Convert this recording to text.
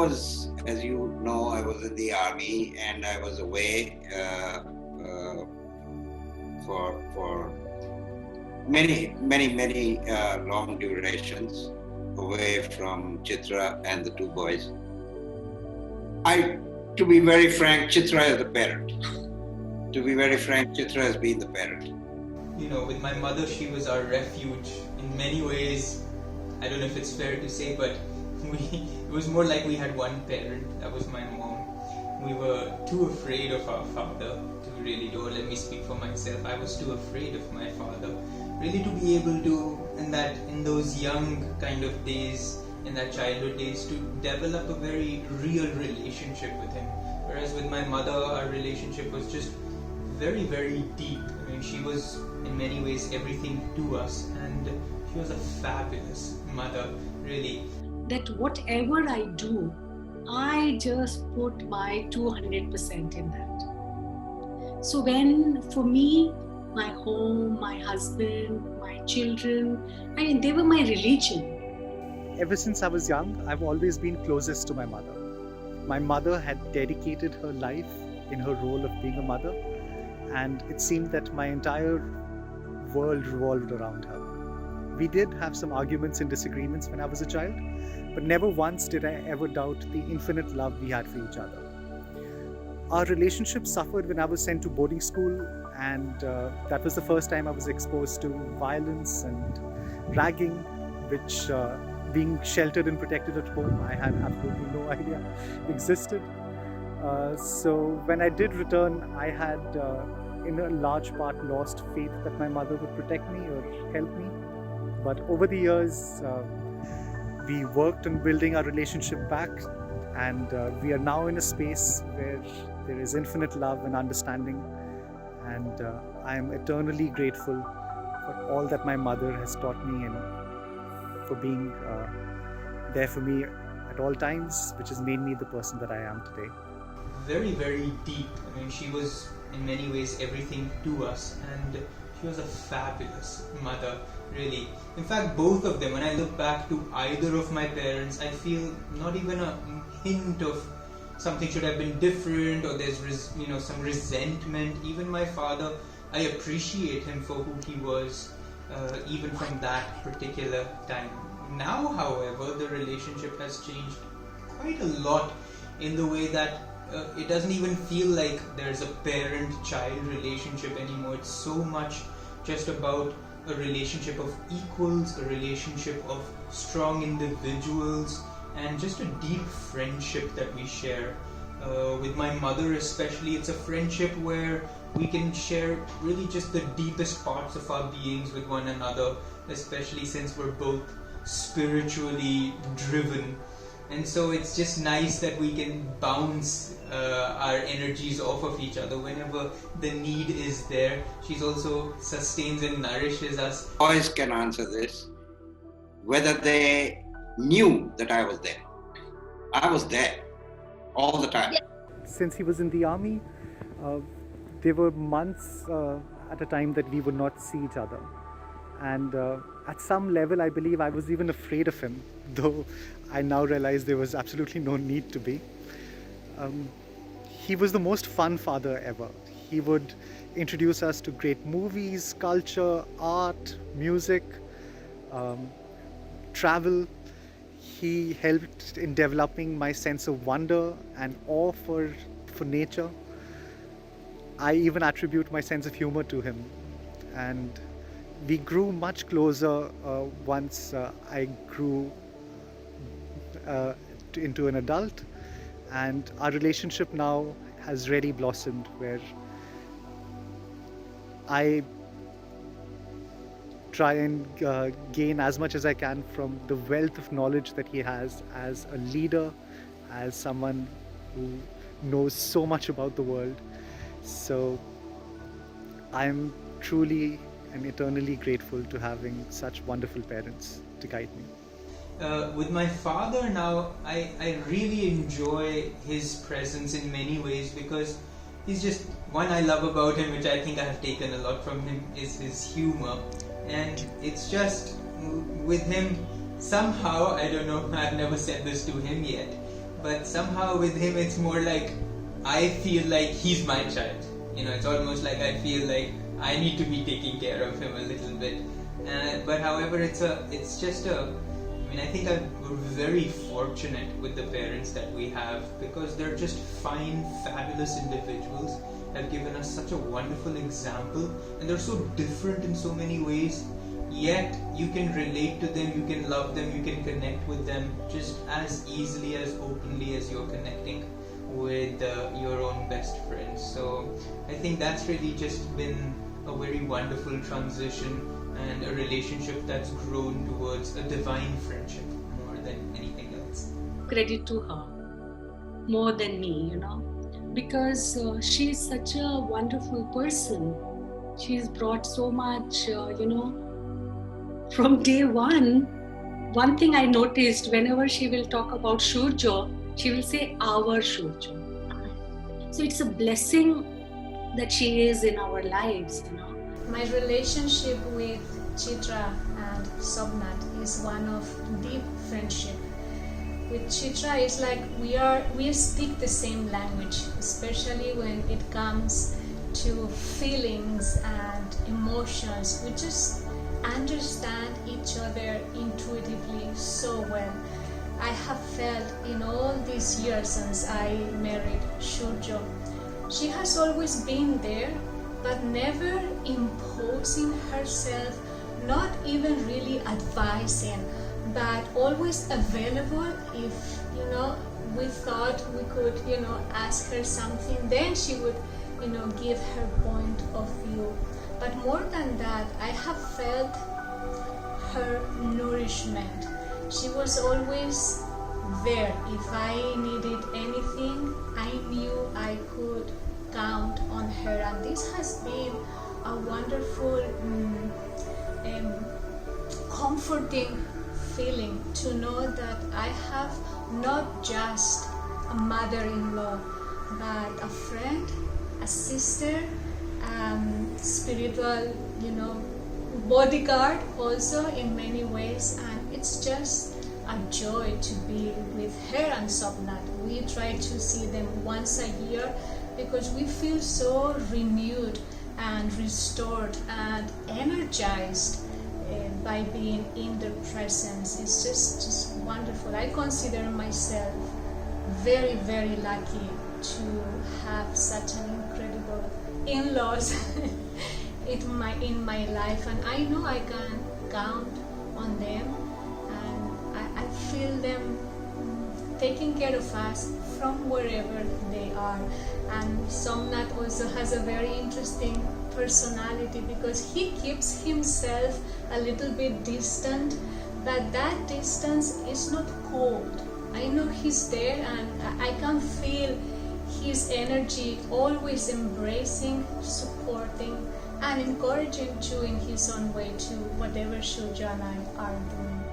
was, as you know, I was in the army and I was away for many long durations away from Chitra and the two boys. To be very frank, Chitra is the parent. To be very frank, Chitra has been the parent. You know, with my mother, she was our refuge. In many ways, I don't know if it's fair to say, but it was more like we had one parent. That was my mom. We were too afraid of our father to really do it. Let me speak for myself. I was too afraid of my father. Really to be able to, in those young kind of days, in that childhood days, to develop a very real relationship with him. Whereas with my mother, our relationship was just very, very deep. I mean, she was in many ways everything to us, and she was a fabulous mother, really. That whatever I do, I just put my 200% in that. So when, for me, my home, my husband, my children, they were my religion. Ever since I was young, I've always been closest to my mother. My mother had dedicated her life in her role of being a mother, and it seemed that my entire world revolved around her. We did have some arguments and disagreements when I was a child, but never once did I ever doubt the infinite love we had for each other. Our relationship suffered when I was sent to boarding school, and that was the first time I was exposed to violence and ragging, which being sheltered and protected at home, I had absolutely no idea existed. So when I did return, I had in a large part lost faith that my mother would protect me or help me. But over the years, we worked on building our relationship back, and we are now in a space where there is infinite love and understanding, and I am eternally grateful for all that my mother has taught me and for being there for me at all times, which has made me the person that I am today. Very, very deep. I mean, she was in many ways everything to us, and she was a fabulous mother, really. In fact, both of them, when I look back to either of my parents, I feel not even a hint of something should have been different, or there's some resentment. Even my father, I appreciate him for who he was, even from that particular time. Now, however, the relationship has changed quite a lot in the way that it doesn't even feel like there's a parent-child relationship anymore. It's so much just about a relationship of equals, a relationship of strong individuals, and just a deep friendship that we share. With my mother especially, it's a friendship where we can share really just the deepest parts of our beings with one another, especially since we're both spiritually driven. And so it's just nice that we can bounce our energies off of each other whenever the need is there. She's also sustains and nourishes us. Boys can answer this, whether they knew that I was there. I was there all the time. Since he was in the army, there were months at a time that we would not see each other. And at some level, I believe I was even afraid of him, though I now realize there was absolutely no need to be. He was the most fun father ever. He would introduce us to great movies, culture, art, music, travel. He helped in developing my sense of wonder and awe for nature. I even attribute my sense of humor to him. And we grew much closer once I grew into an adult, and our relationship now has really blossomed, where I try and gain as much as I can from the wealth of knowledge that he has as a leader, as someone who knows so much about the world. So I'm truly and eternally grateful to having such wonderful parents to guide me. With my father now, I really enjoy his presence in many ways, because he's just, one I love about him, which I think I have taken a lot from him, is his humor. And it's just, with him, somehow, I don't know, I've never said this to him yet, but somehow with him it's more like I feel like he's my child. It's almost like I feel like I need to be taking care of him a little bit. But however, I think we're very fortunate with the parents that we have, because they're just fine, fabulous individuals, have given us such a wonderful example, and they're so different in so many ways, yet you can relate to them, you can love them, you can connect with them just as easily, as openly as you're connecting with your own best friends. So I think that's really just been a very wonderful transition and a relationship that's grown towards a divine friendship more than anything else. Credit to her more than me, because she's such a wonderful person. She's brought so much, from day one. One thing I noticed, whenever she will talk about Shurjo, she will say our Shurjo. So it's a blessing that she is in our lives, My relationship with Chitra and Somnath is one of deep friendship. With Chitra, it's like we speak the same language, especially when it comes to feelings and emotions. We just understand each other intuitively so well. I have felt in all these years since I married Shurjo, she has always been there, but never imposing herself, not even really advising, but always available if, we thought we could, ask her something, then she would, give her point of view. But more than that, I have felt her nourishment. She was always there. If I needed anything, I knew I could count on her, and this has been a wonderful, comforting feeling to know that I have not just a mother-in-law, but a friend, a sister, spiritual, bodyguard also in many ways, and it's just a joy to be with her and Somnath. We try to see them once a year because we feel so renewed and restored and energized by being in their presence. It's just wonderful. I consider myself very, very lucky to have such an incredible in-laws in my life, and I know I can count on them, and I feel them taking care of us from wherever they are. And Somnath also has a very interesting personality because he keeps himself a little bit distant, but that distance is not cold. I know he's there, and I can feel his energy, always embracing, supporting, and encouraging too in his own way to whatever Shurjo and I are doing.